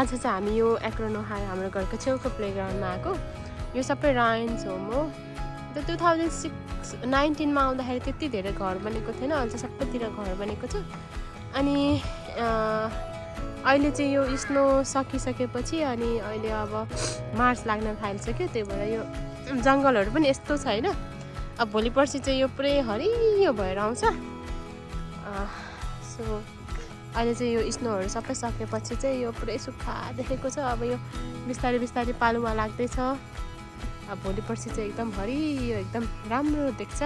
आज चाहिँ हामी यो एक्रोनोहाई हाम्रो घरको छेउको प्लेग्राउन्डमा आएको। यो सबै रायन्स होम हो। 2019 मा आउँदाखेरि त्यति धेरै घर बनेको थिएन, अहिले चाहिँ सबैतिर घर बनेको छ। अनि अहिले चाहिँ यो स्नो सकिसकेपछि अनि अहिले अब मार्च लाग्न थालिसक्यो, त्यही भएर यो जङ्गलहरू पनि यस्तो छ होइन। अब भोलि पर्सि चाहिँ यो पुरै हरियो भएर आउँछ। सो अहिले चाहिँ यो स्नोहरू सबै सकेपछि चाहिँ यो पुरै सुक्खा देखेको छ। अब यो बिस्तारै बिस्तारै पालुवा लाग्दैछ। अब भोलि पर्सि चाहिँ एकदम हरियो एकदम राम्रो देख्छ।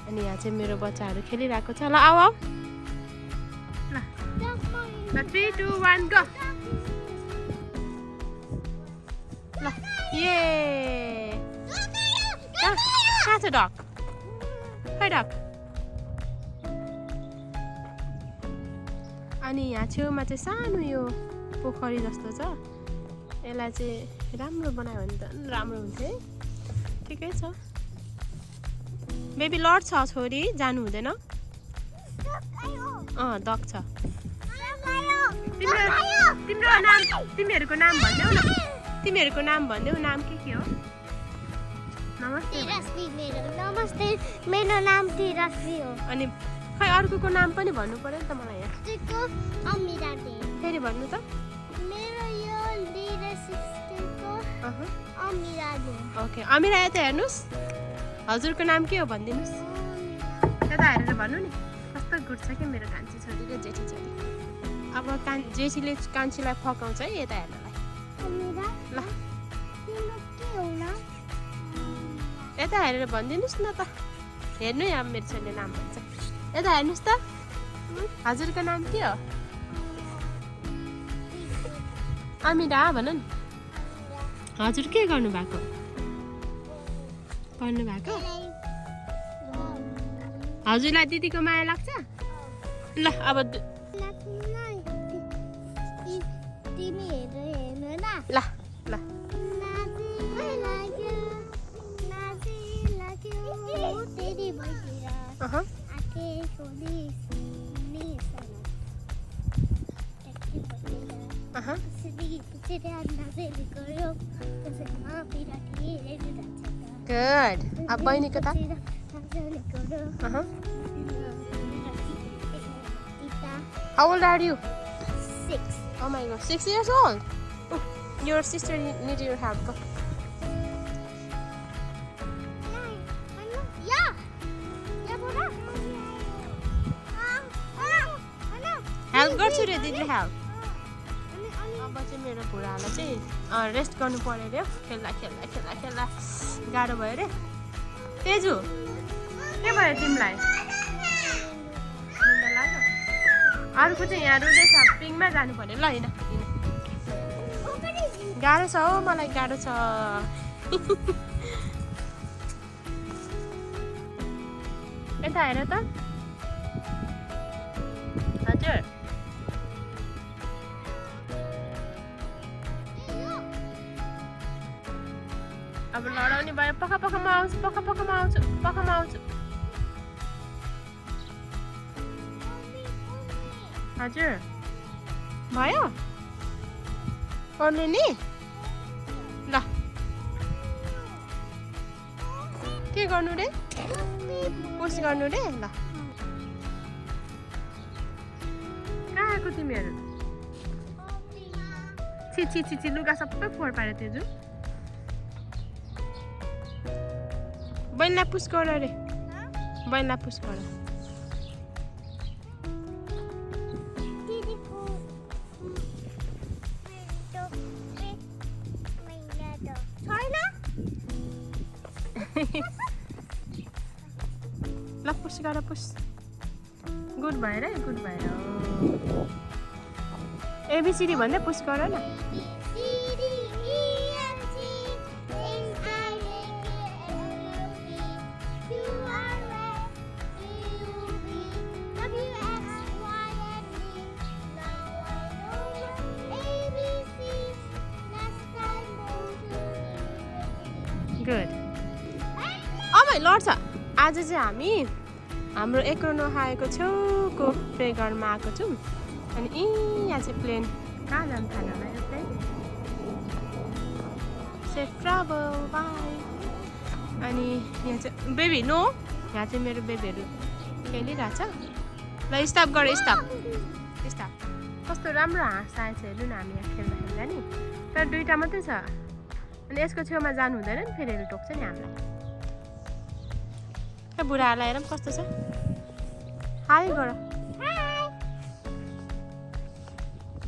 अनि यहाँ चाहिँ मेरो बच्चाहरू खेलिरहेको छ। ल आऊ आऊ ल 3 2 1 गो ल ये कहाँ छ डग? खै डग? अनि यहाँ छेउमा चाहिँ सानो यो पोखरी जस्तो छ। यसलाई चाहिँ राम्रो बनायो भने त राम्रो हुन्थ्यो है। ठिकै छ। बेबी लड्छ छोरी, जानु हुँदैन। डग छ। तिमीहरूको नाम भनिदेऊ न। तिमीहरूको नाम भनिदेऊ, नाम के हो? नमस्ते। नमस्ते, मेरो नाम तेजस्वी हो। अनि खै अर्कोको नाम पनि भन्नु पर्यो नि त मलाई यहाँ। अमिरा दे। फेरि भन्नु त। मेरो यो leader सिस्टरको Amira they. Okay, Amira यता हेर्नुहोस्। हजुरको नाम के हो भनिदिनुहोस्। यता हेरेर भन्नु नि। कस्तो गुड छ कि मेरो कान्छी छोरी र जेठी छोरी। अब जेठीले कान्छीलाई फकाउँछ है यता हेर्नलाई। अमिरा ल तिम्रो के हो नाम? यता हेरेर भनिदिनुहोस् न त। हेर्नु है, अब मेरो छोरीले नाम भन्छ। यता हेर्नुहोस् त। हजुरको नाम के हो? अमिरा भन नि। हजुर के गर्नु भएको? पढ्नु भएको? हजुरलाई दिदीको माया लाग्छ? ल अब तिमी हेर्नु न। ल ल गुड। अब बहिनीको त? How old are you? 6. Oh my god, 6 years old. Your sister needs your help. Go. Help गर्छु रे दिदी, हेल्प। अब चाहिँ मेरो बुढालाई चाहिँ रेस्ट गर्नु पर्यो अरे। खेल्दा खेल्दा खेल्दा खेल्दा गाह्रो भयो अरे। तेजु के भयो तिमीलाई? निन्दा लाग्यो? अर्को चाहिँ यहाँ रुँदैछ। पिङमा जानु पर्यो ल। होइन गाह्रो छ हो, मलाई गाह्रो छ। यता हेर त। हजुर अब लडाउने भयो। पख म आउँछु, पख म आउँछु, पख म आउँछु। हजुर भयो पढ्नु नि। ल के गर्नु रे? पुस गर्नु रे। ल कहाँ आएको तिमीहरू? छि छि छि छि, लुगा सबै फोहोर पाऱ्यो तेजु। बहिनीलाई पुस गर रे। बहिनीलाई पुस गर। ल पुस गर, पुस। गुड भएर है, गुड भएर। एबिसिडी भन्दै पुस गर न। गुड। लड्छ। आज चाहिँ हामी हाम्रो एक्रोनोहाईको छेउको प्लेग्राउन्डमा आएको छौँ। अनि यहाँ चाहिँ प्लेन कहाँ जानु थाल्यो होला यो प्लेन? Safe travel by. अनि यहाँ चाहिँ बेबी नो, यहाँ चाहिँ मेरो बेबीहरू खेलिरहेछ। ल स्टप गर, स्टप स्टप। कस्तो राम्रो हाँस आएछ हेर्नु न हामी यहाँ खेल्दा खेल्दा नि। तर दुईवटा मात्रै छ अनि यसको छेउमा जानु हुँदैन नि, फेरि टोक्छ नि हामीलाई। ए बुढाहरूलाई हेर कस्तो छ। हाई गर।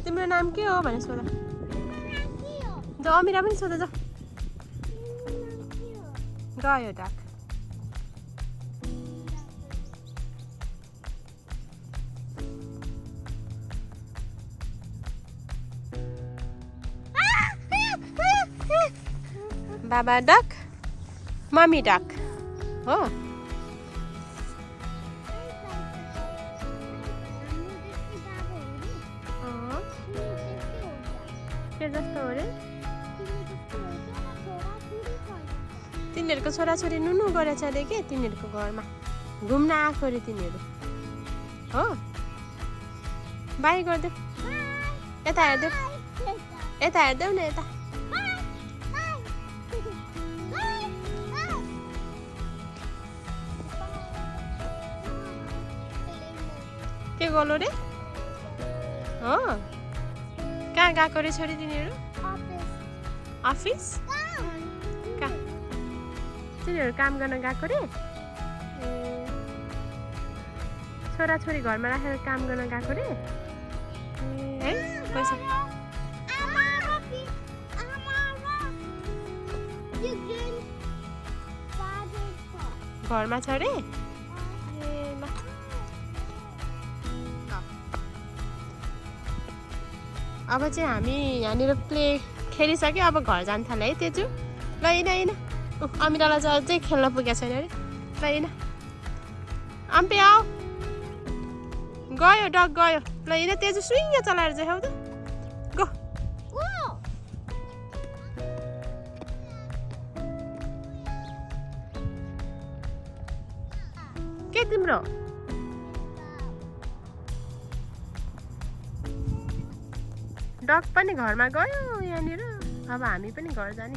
तिम्रो नाम के हो भने सोध। ज अमिरा पनि सोध। गयो डाक। बाबा डक, मम्मी डक हो। के जस्तो हो रे? तिनीहरूको छोराछोरी नुनु गरेछ अरे के तिनीहरूको घरमा घुम्न आएको अरे तिनीहरू हो। बाई गरिदेऊ, यता हेरिदेऊ, यता हेरिदेऊ न यता। के गर्नु रे? हो कहाँ गएको रे छोरी तिनीहरू? अफिस? कहाँ? तिनीहरू काम गर्न गएको रे? छोराछोरी घरमा राखेर काम गर्न गएको रे? है पैसा घरमा छ रे? अब चाहिँ हामी यहाँनिर प्ले खेलिसक्यो, अब घर जान थाल्यो है तेजु। ल हिँड अमिरालाई चाहिँ अझै खेल्न पुगेको छैन अरे। ल हिँड आम्पे आऊ। गयो डग गयो। ल हिँड तेजु, सुइङ चलाएर जाऊ त। गो के तिम्रो? डग पनि घरमा गयो यहाँनिर। अब हामी पनि घर जाने।